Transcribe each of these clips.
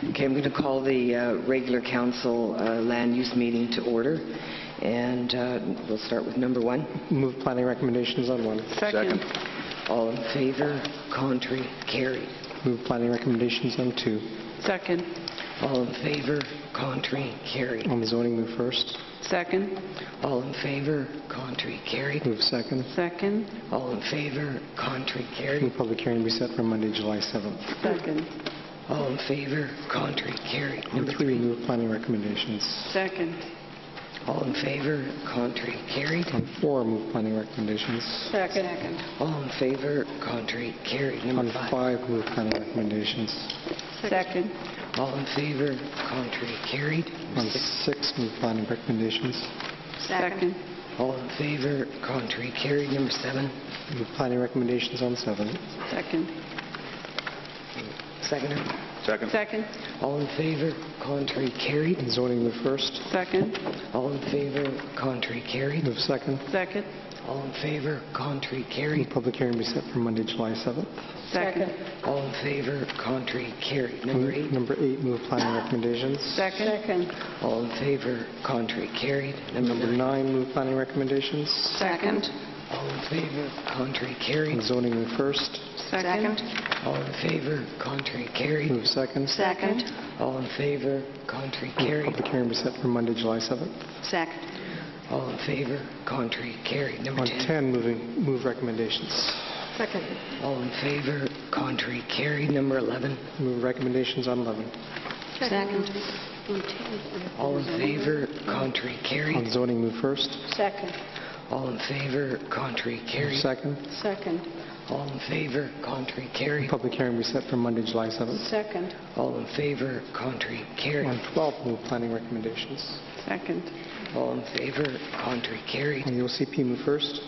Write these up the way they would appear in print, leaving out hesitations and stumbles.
Okay, I'm going to call the regular council land use meeting to order, and we'll start with number 1. Move planning recommendations on 1. Second. All in favor? Contrary? Carried. Move planning recommendations on 2. Second. All in favor? Contrary? Carried. On the zoning, move first. Second. All in favor? Contrary? Carried. Move second. Second. All in favor? Contrary? Carried. Move public hearing be set for Monday, July 7th. Second. All in favor? Contrary? Carried. On Number 3, 3. move planning recommendations. Second. All in favor? Contrary? Carried. On 4, move planning recommendations. Second. All in favor? Contrary? Carried. Number On 5, move planning recommendations. Second. All in favor? Contrary? Carried. On 6, move planning recommendations. Second. All in favor? Contrary? Carried. Number 7. Move planning recommendations on 7. Second. Seconder. Second. Second. All in favor? Contrary? Carried. On zoning, move first. Second. All in favor? Contrary? Carried. Move second. Second. All in favor? Contrary? Move Carried. public hearing be set for Monday, July 7th. Second. All in favor? Contrary? Carried. Number 8. Number 8, move planning recommendations. Second. All in favor? Contrary? Carried. Number 9, move planning recommendations. Second. All in favor? Contrary? On Carried. zoning, move first. Second. All in favor? Contrary? Carried. Move second. Second. All in favor? Contrary? Move Carried. public hearing be set for Monday, July 7th. Second. All in favor? Contrary? Carried. Number On 10. 10, move recommendations. Second. All in favor? Contrary? Carried. Number 11. Move recommendations on 11. Second. All in favor? Contrary? On Carried. zoning, move first. Second. All in favor? Contrary? Move Carried. second. Second. All in favor? Contrary? Carried. Public hearing be set for Monday, July 7th. Second. All in favor? Contrary? On Carried. 12, move planning recommendations. Second. All in favor? Contrary? Carried. On the OCP, move first.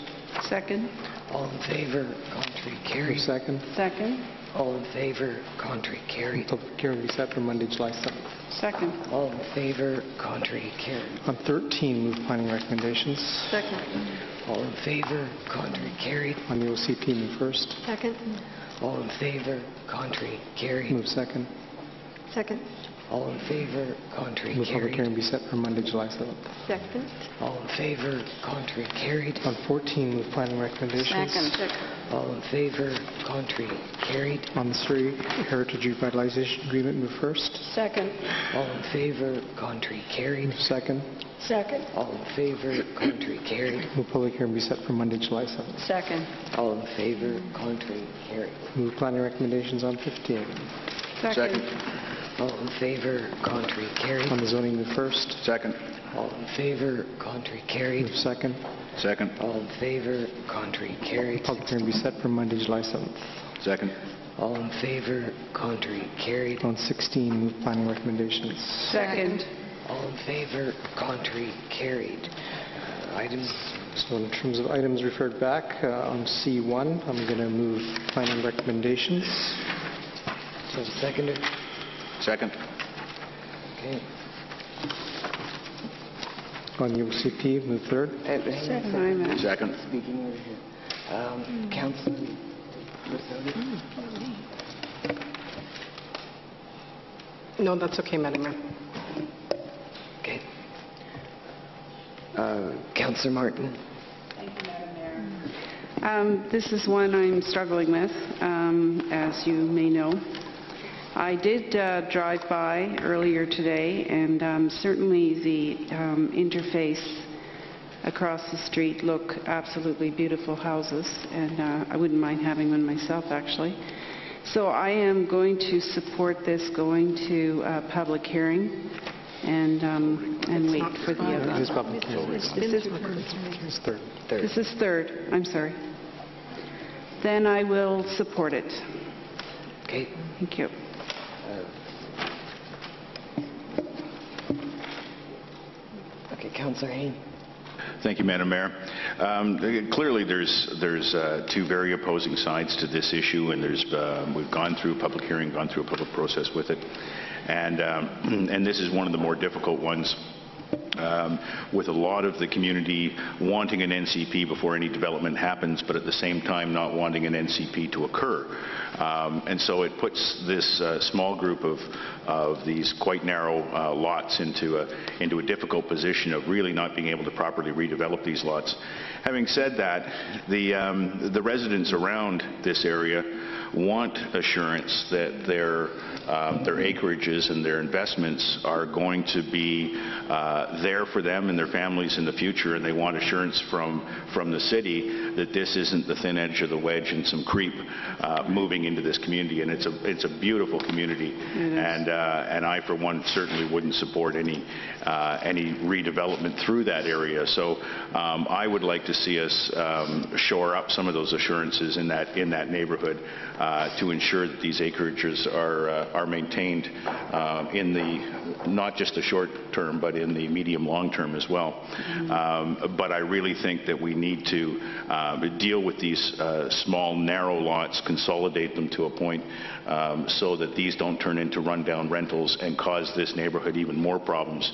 Second. All in favor? Contrary? Move Carried. second. Second. All in favor? Contrary? Carried. Public hearing be set for Monday, July 7th. Second. All in favor? Contrary? Carried. On 13, move planning recommendations. Second. All in favor? Contrary? Carried. On the OCP, move first. Second. All in favor? Contrary? Carried. Move second. Second. All in favor? Contrary? Move public Carried. hearing be set for Monday, July 7th. Second. All in favor? Contrary? Carried. On 14, move planning recommendations. Second. All in favor? Contrary? Carried. On the Surrey Heritage Revitalization Agreement, move first. Second. All in favor? Contrary? Carried. Move second. Second. All in favor? Contrary? Carried. Move public hearing be set for Monday, July 7th. Second. All in favor? Contrary? Carried. Move planning recommendations on 15. Second. All in favor? Contrary? Carried. On the zoning, move first. Second. All in favor? Contrary? Carried. Move second. Second. All in favor? Contrary? Carried. Public hearing be set for Monday, July 7th. Second. All in favor? Contrary? Carried. On 16, move planning recommendations. Second. All in favor? Contrary? Carried. Items. So in terms of items referred back, on C1, I'm going to move planning recommendations. So seconder. Second. Okay. On the OCP, move third. Second. Second. Speaking over here. Councilor. No, that's okay, Madam Mayor. Okay. Councilor Martin. This is one I'm struggling with, as you may know. I did drive by earlier today, and certainly the interface across the street look absolutely beautiful houses, and I wouldn't mind having one myself, actually. So I am going to support this going to a public hearing and wait for the It other. is public hearing. It's third. This is third. I'm sorry. Then I will support it. Okay. Thank you. Okay, Councilor Hain. Thank you, Madam Mayor. Clearly, there's two very opposing sides to this issue, and we've gone through a public hearing, gone through a public process with it, and this is one of the more difficult ones with a lot of the community wanting an NCP before any development happens, but at the same time not wanting an NCP to occur. And so it puts this small group of these quite narrow lots into a difficult position of really not being able to properly redevelop these lots. Having said that, the residents around this area want assurance that their acreages and their investments are going to be there for them and their families in the future, and they want assurance from the city that this isn't the thin edge of the wedge and some creep moving into this community. And it's a beautiful community, and I for one certainly wouldn't support any redevelopment through that area. So I would like to see us shore up some of those assurances in that neighborhood to ensure that these acreages are maintained in the not just the short term, but in the medium long term as well. But I really think that we need to deal with these small narrow lots, consolidate them to a point so that these don't turn into rundown rentals and cause this neighborhood even more problems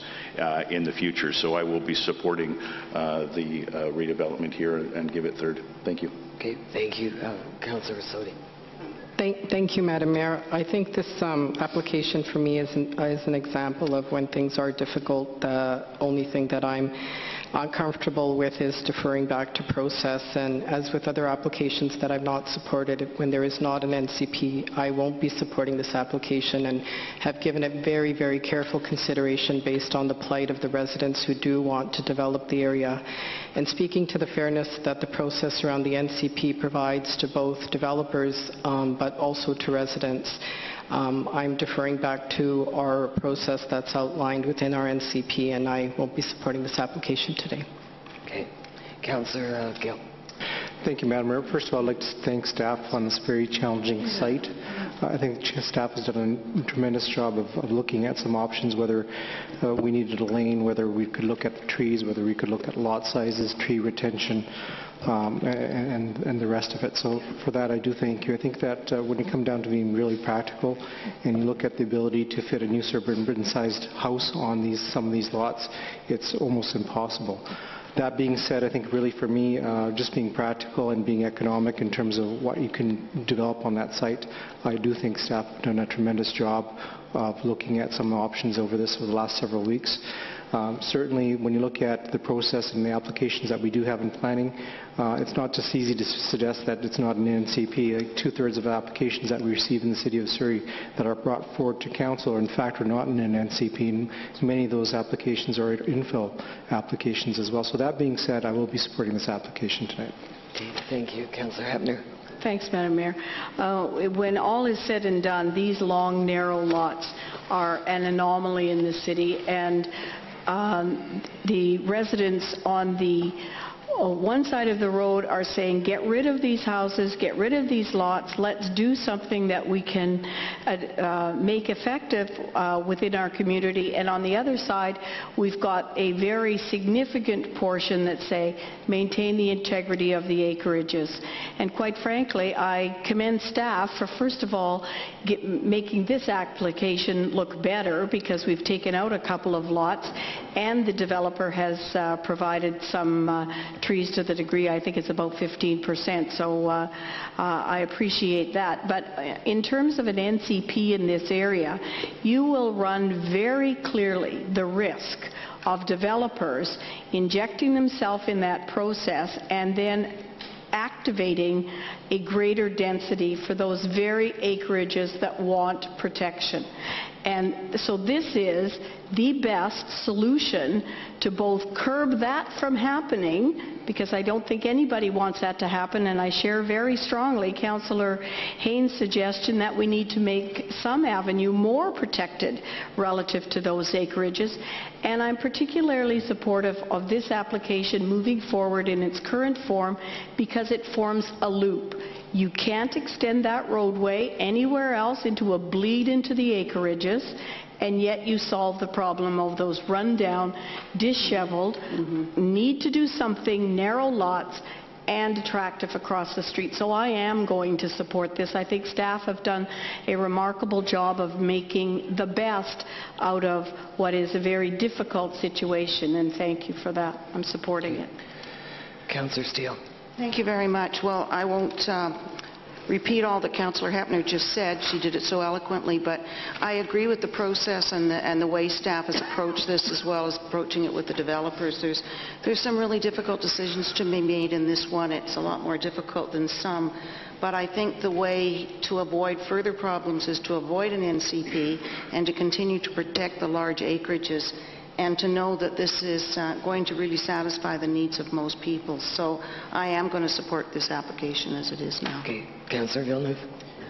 in the future. So I will be supporting the redevelopment here and give it third. Thank you. Okay, thank you. Councillor Sodi. Thank you, Madam Mayor. I think this application for me is an example of when things are difficult. The only thing that I'm uncomfortable with is deferring back to process, and as with other applications that I've not supported, when there is not an NCP, I won't be supporting this application and have given it very, very careful consideration based on the plight of the residents who do want to develop the area. And speaking to the fairness that the process around the NCP provides to both developers but also to residents, I'm deferring back to our process that's outlined within our NCP, and I won't be supporting this application today. Okay. Councillor Gill. Thank you, Madam Mayor. First of all, I'd like to thank staff on this very challenging site. I think staff has done a tremendous job of looking at some options, whether we needed a lane, whether we could look at the trees, whether we could look at lot sizes, tree retention, and the rest of it. So for that, I do thank you. I think that when it comes down to being really practical and you look at the ability to fit a new suburban-sized house on some of these lots, it's almost impossible. That being said, I think really for me, just being practical and being economic in terms of what you can develop on that site, I do think staff have done a tremendous job of looking at some options over the last several weeks. Certainly, when you look at the process and the applications that we do have in planning, it's not just easy to suggest that it's not an NCP. Like 2/3 of the applications that we receive in the city of Surrey that are brought forward to council are in fact not in an NCP, and many of those applications are infill applications as well. So that being said, I will be supporting this application tonight. Okay, thank you. Councillor Hebner. Thanks, Madam Mayor. When all is said and done, these long, narrow lots are an anomaly in the city, and the residents on the one side of the road are saying, get rid of these houses, get rid of these lots, let's do something that we can make effective within our community. And on the other side, we've got a very significant portion that say, maintain the integrity of the acreages. And quite frankly, I commend staff for, first of all, making this application look better, because we've taken out a couple of lots, and the developer has provided some trees to the degree, I think it's about 15%, so I appreciate that. But in terms of an NCP in this area, you will run very clearly the risk of developers injecting themselves in that process and then activating a greater density for those very acreages that want protection. And so this is the best solution to both curb that from happening, because I don't think anybody wants that to happen, and I share very strongly Councillor Haynes' suggestion that we need to make some avenue more protected relative to those acreages. And I'm particularly supportive of this application moving forward in its current form because it forms a loop. You can't extend that roadway anywhere else into a bleed into the acreages, and yet you solve the problem of those run-down, disheveled, need to do something, narrow lots, and attractive across the street. So I am going to support this. I think staff have done a remarkable job of making the best out of what is a very difficult situation, and thank you for that. I'm supporting it. Councillor Steele. Thank you very much. Well, I won't repeat all that Councillor Hepner just said. She did it so eloquently, but I agree with the process and the way staff has approached this, as well as approaching it with the developers. There's some really difficult decisions to be made in this one. It's a lot more difficult than some, but I think the way to avoid further problems is to avoid an NCP and to continue to protect the large acreages, and to know that this is going to really satisfy the needs of most people. So I am going to support this application as it is now. Okay, Councillor Villeneuve.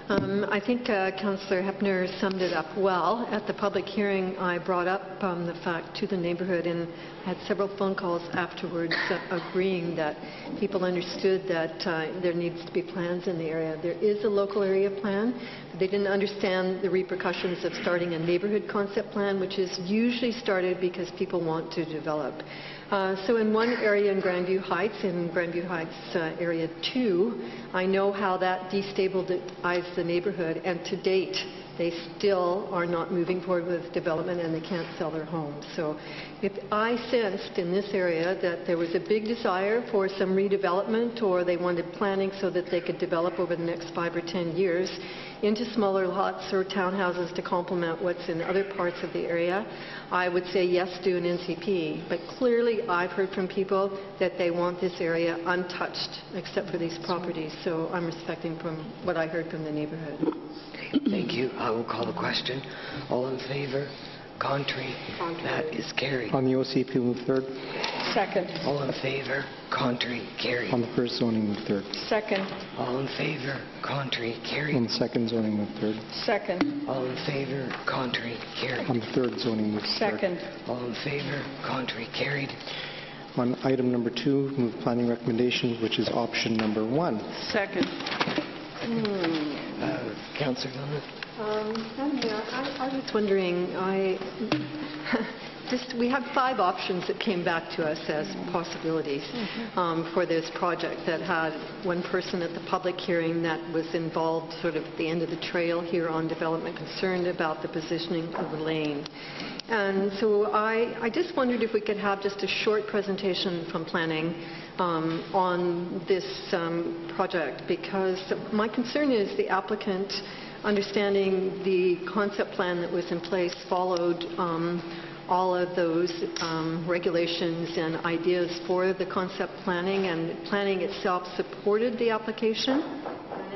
I think Councillor Hepner summed it up well. At the public hearing, I brought up the fact to the neighbourhood and had several phone calls afterwards agreeing that people understood that there needs to be plans in the area. There is a local area plan, but they didn't understand the repercussions of starting a neighbourhood concept plan, which is usually started because people want to develop. So in one area in Grandview Heights, Area 2, I know how that destabilized the neighbourhood, and to date, they still are not moving forward with development and they can't sell their homes. So if I sensed in this area that there was a big desire for some redevelopment, or they wanted planning so that they could develop over the next 5 or 10 years into smaller lots or townhouses to complement what's in other parts of the area, I would say yes, do an NCP. But clearly I've heard from people that they want this area untouched except for these properties. So I'm respecting from what I heard from the neighbourhood. Okay, thank you. I will call the question. All in favour? Contrary? That is carried. On the OCP, move third. Second. All in favour? Contrary? Carried. On the first zoning, move third. Second. All in favour? Contrary? On Carried. the second zoning, move third. Second. All in favour? Contrary? Carried. On the third zoning, move third. Second. All in favour? Contrary? Carried. On item number 2, move planning recommendations, which is option number 1. Second. Councillor Villeneuve. Madam Mayor, I was wondering, we had 5 options that came back to us as possibilities for this project that had one person at the public hearing that was involved sort of at the end of the trail here on development, concerned about the positioning of the lane. And so I just wondered if we could have just a short presentation from planning on this project, because my concern is the applicant, understanding the concept plan that was in place, followed all of those regulations and ideas for the concept planning, and planning itself supported the application.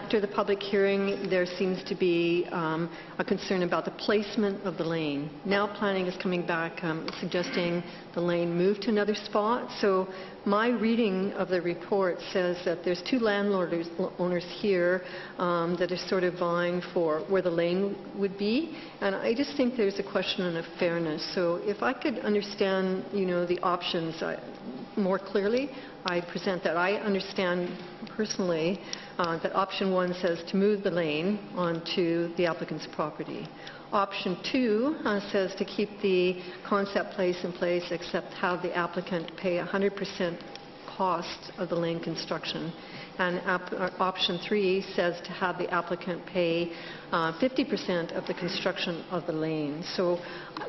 After the public hearing, there seems to be a concern about the placement of the lane. Now planning is coming back suggesting the lane move to another spot. So my reading of the report says that there's 2 owners here that are sort of vying for where the lane would be. And I just think there's a question of fairness. So if I could understand, the options more clearly, I present that. I understand personally that option 1 says to move the lane onto the applicant's property. Option 2 says to keep the concept place in place, except have the applicant pay 100% cost of the lane construction. And option 3 says to have the applicant pay 50% of the construction of the lane. So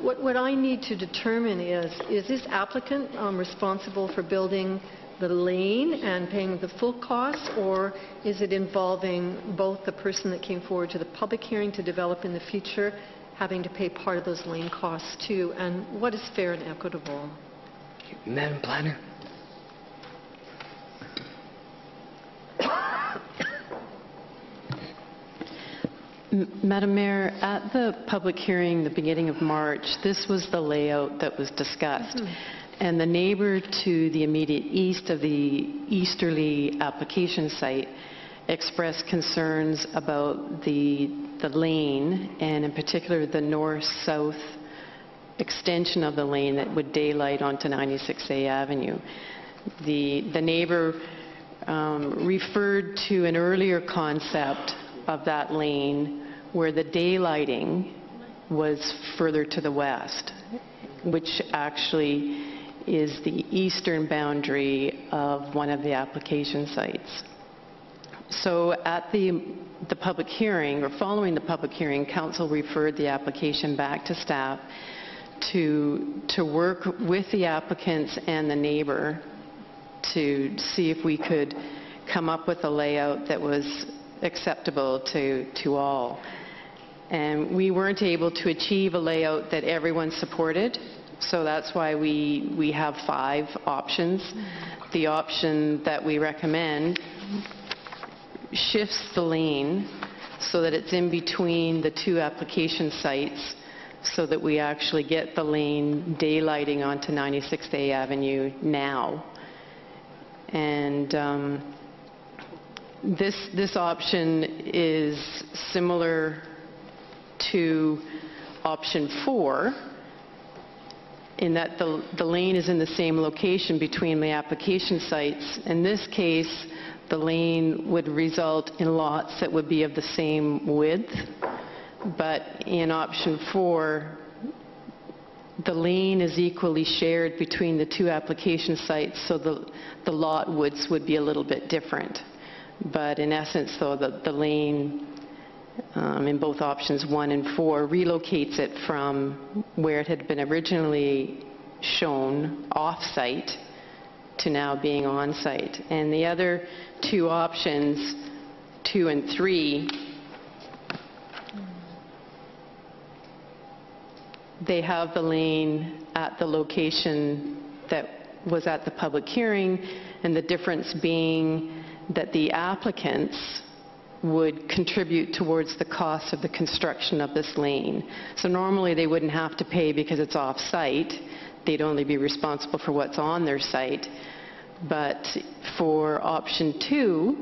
what I need to determine is this applicant responsible for building the lane and paying the full cost, or is it involving both the person that came forward to the public hearing to develop in the future having to pay part of those lane costs too? And what is fair and equitable? Madam Planner. Madam Mayor, at the public hearing the beginning of March, this was the layout that was discussed. And the neighbor to the immediate east of the easterly application site expressed concerns about the lane, and in particular the north-south extension of the lane that would daylight onto 96A Avenue. The neighbor referred to an earlier concept of that lane where the daylighting was further to the west, which actually is the eastern boundary of one of the application sites. So at the public hearing, or following the public hearing, Council referred the application back to staff to work with the applicants and the neighbor to see if we could come up with a layout that was acceptable to all. And we weren't able to achieve a layout that everyone supported, so that's why we have 5 options. The option that we recommend shifts the lane so that it's in between the 2 application sites, so that we actually get the lane daylighting onto 96A Avenue now. And this option is similar to option 4 in that the lane is in the same location between the application sites. In this case, the lane would result in lots that would be of the same width, but in option 4, the lane is equally shared between the 2 application sites, so the lot widths would be a little bit different. But in essence, though, the lane in both options 1 and 4 relocates it from where it had been originally shown off-site to now being on-site. And the other 2 options, 2 and 3, they have the lane at the location that was at the public hearing, and the difference being that the applicants would contribute towards the cost of the construction of this lane. So normally they wouldn't have to pay because it's off-site. They'd only be responsible for what's on their site. But for option 2,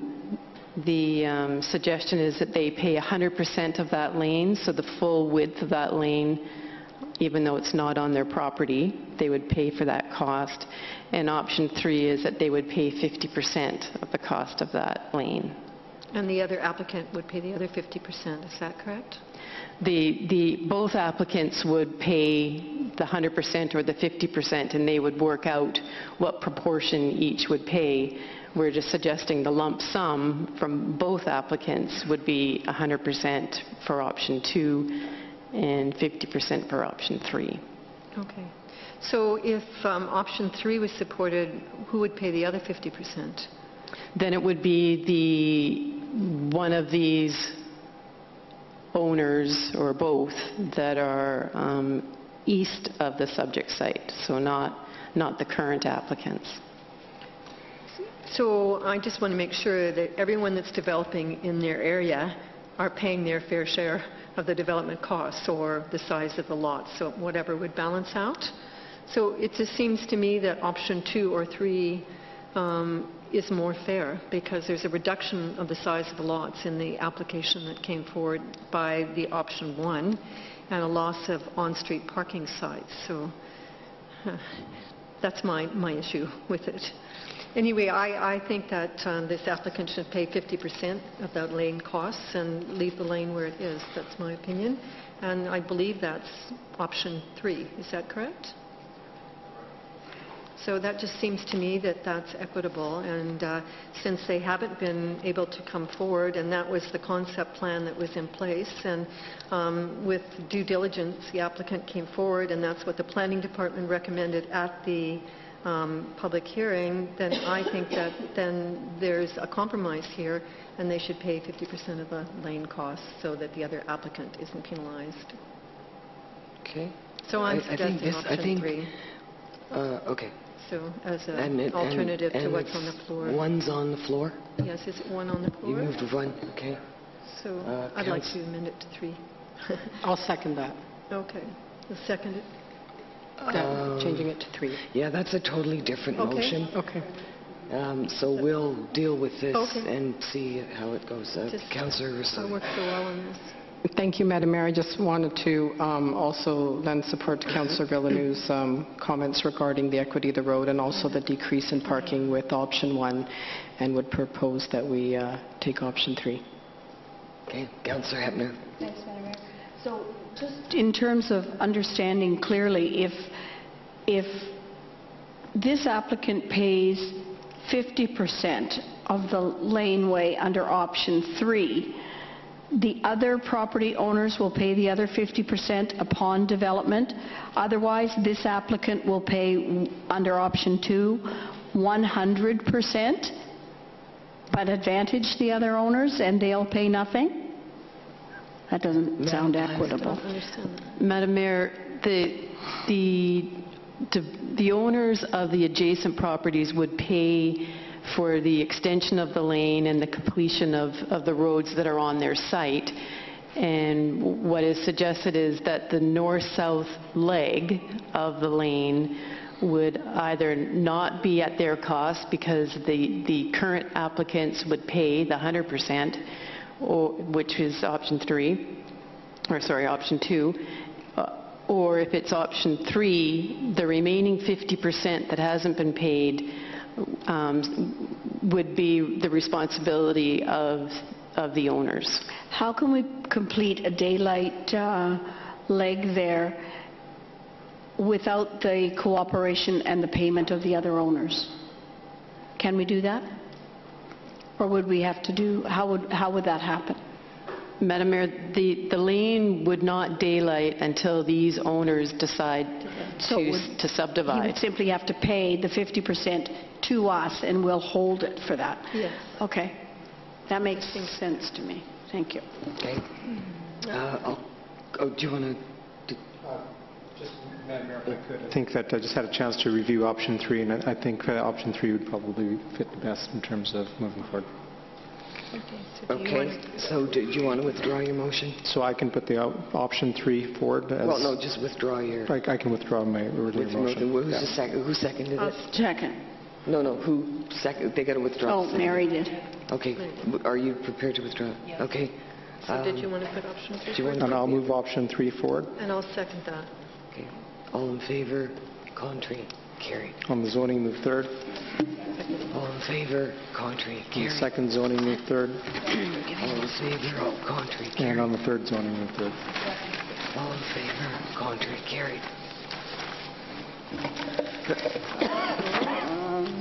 the suggestion is that they pay 100% of that lane, so the full width of that lane, even though it's not on their property, they would pay for that cost. And option 3 is that they would pay 50% of the cost of that lane. And the other applicant would pay the other 50%, is that correct? Both applicants would pay the 100% or the 50%, and they would work out what proportion each would pay. We're just suggesting the lump sum from both applicants would be 100% for option 2 and 50% for option 3. Okay. So if option 3 was supported, who would pay the other 50%? Then it would be one of these owners, or both, that are east of the subject site, so not the current applicants. So I just want to make sure that everyone that's developing in their area are paying their fair share of the development costs or the size of the lots, so whatever would balance out. So it just seems to me that option 2 or 3 is more fair, because there's a reduction of the size of the lots in the application that came forward by the option 1, and a loss of on-street parking sites. So that's my issue with it. Anyway, I think that this applicant should pay 50% of that lane costs and leave the lane where it is. That's my opinion. And I believe that's option 3. Is that correct? So that just seems to me that that's equitable, and since they haven't been able to come forward, and that was the concept plan that was in place, and with due diligence the applicant came forward, and that's what the planning department recommended at the public hearing, then I think that then there's a compromise here, and they should pay 50% of the lane costs so that the other applicant isn't penalized. Okay. So I'm suggesting option 3. Okay. So as an alternative to what's on the floor. One's on the floor? Yes, is it 1 on the floor? You moved 1, okay. So I'd like to amend it to 3. I'll second that. Okay. The second it? Changing it to 3. Yeah, that's a totally different Okay. motion. Okay. So we'll deal with this Okay. and see how it goes. Councillor I Rousseau. worked so well on this. Thank you, Madam Mayor. I just wanted to also lend support to Councillor Villeneuve's comments regarding the equity of the road and also the decrease in parking with option 1, and would propose that we take option 3. Okay, Councillor Hepner. Thanks, Madam Mayor. So just in terms of understanding clearly, if this applicant pays 50% of the laneway under option 3. The other property owners will pay the other 50% upon development. Otherwise, this applicant will pay, under option 2, 100%, but advantage the other owners and they'll pay nothing? That doesn't sound equitable. Madam Mayor, the owners of the adjacent properties would pay for the extension of the lane and the completion of the roads that are on their site. And what is suggested is that the north-south leg of the lane would either not be at their cost because the current applicants would pay the 100%, or, which is option 2, or if it's option 3, the remaining 50% that hasn't been paid would be the responsibility of the owners. How can we complete a daylight leg there without the cooperation and the payment of the other owners? Can we do that? Or would we have to do, how would that happen? Madam Mayor, the lane would not daylight until these owners decide to subdivide. You would simply have to pay the 50% to us and we'll hold it for that? Yes. Okay. That makes sense to me. Thank you. Okay. Do you want to... Just, Madam Mayor, if I could. I think that I just had a chance to review option 3, and I think option 3 would probably fit the best in terms of moving forward. Okay, so do you want to withdraw your motion? So I can put the option 3 forward as... Well, no, just withdraw your... I can withdraw my earlier motion. Who's the second? Who seconded it? Second. No, who second? They got to withdraw. Oh, Mary did. Okay, are you prepared to withdraw? Yes. Okay. So did you want to put option 3 forward? And I'll move option 3 forward. And I'll second that. Okay, all in favor? Contrary? Carried. On the zoning, move third. All in favor? Contrary? On the Carried. second zoning, move third. All in favor? Contrary? And Carried. on the third zoning, move third. All in favor? Contrary? Carried.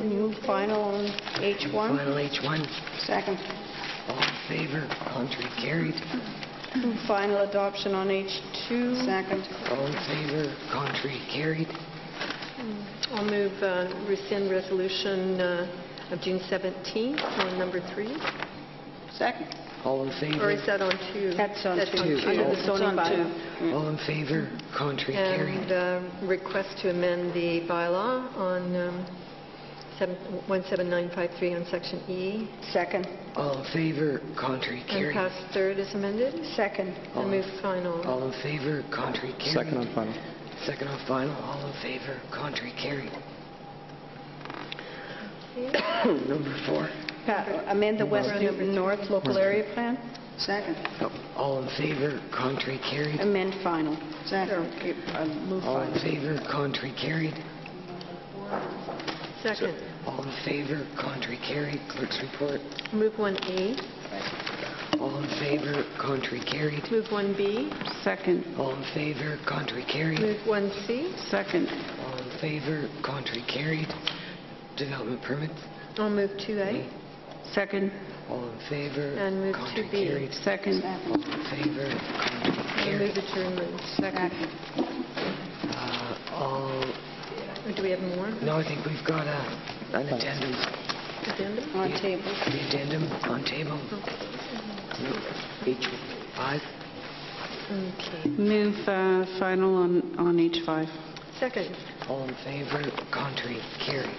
Move final on H1. Final H1. Second. All in favor? Contrary? Carried. Move final adoption on H2. Second. All in favor? Contrary? Carried. I'll move rescind resolution of June 17th on number 3. Second. All in favor? Or is that on 2? That's on 2. Under the zoning bylaw. All in favor? Contrary? Carried. And request to amend the bylaw on 17953 on section E. Second. All in favor? Contrary? And Carried. pass third as amended. Second. And move final. All in favor? Contrary? Carried. Second on final. Second on final. All in favor? Contrary? Carried. Number 4. Amend the West Newton North Local Area Plan. Second. All in favor? Contrary? Carried. Amend final. Second. Move All in final. favor? Contrary? Carried. Second. All in favor? Contrary? Carried. Clerk's report. Move 1A. All in favor? Contrary? Carried. Move 1B. Second. All in favor? Contrary? Carried. Move 1C. Second. All in favor? Contrary? Carried. Development permits. I'll move 2A. Second. All in favor? And move Contrary? 2B. Carried. Second. All in favor? Contrary? I'll Carried. move adjournment. Second. All... Or do we have more? No, I think we've got an addendum. Addendum? On table. The addendum on table. H5. Okay. Move final on H5. Second. All in favor? Contrary? Carried.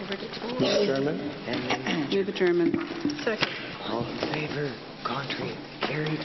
Over to Tom. Adjournment. And then Move adjournment. Second. all in favor? Contrary? Carried.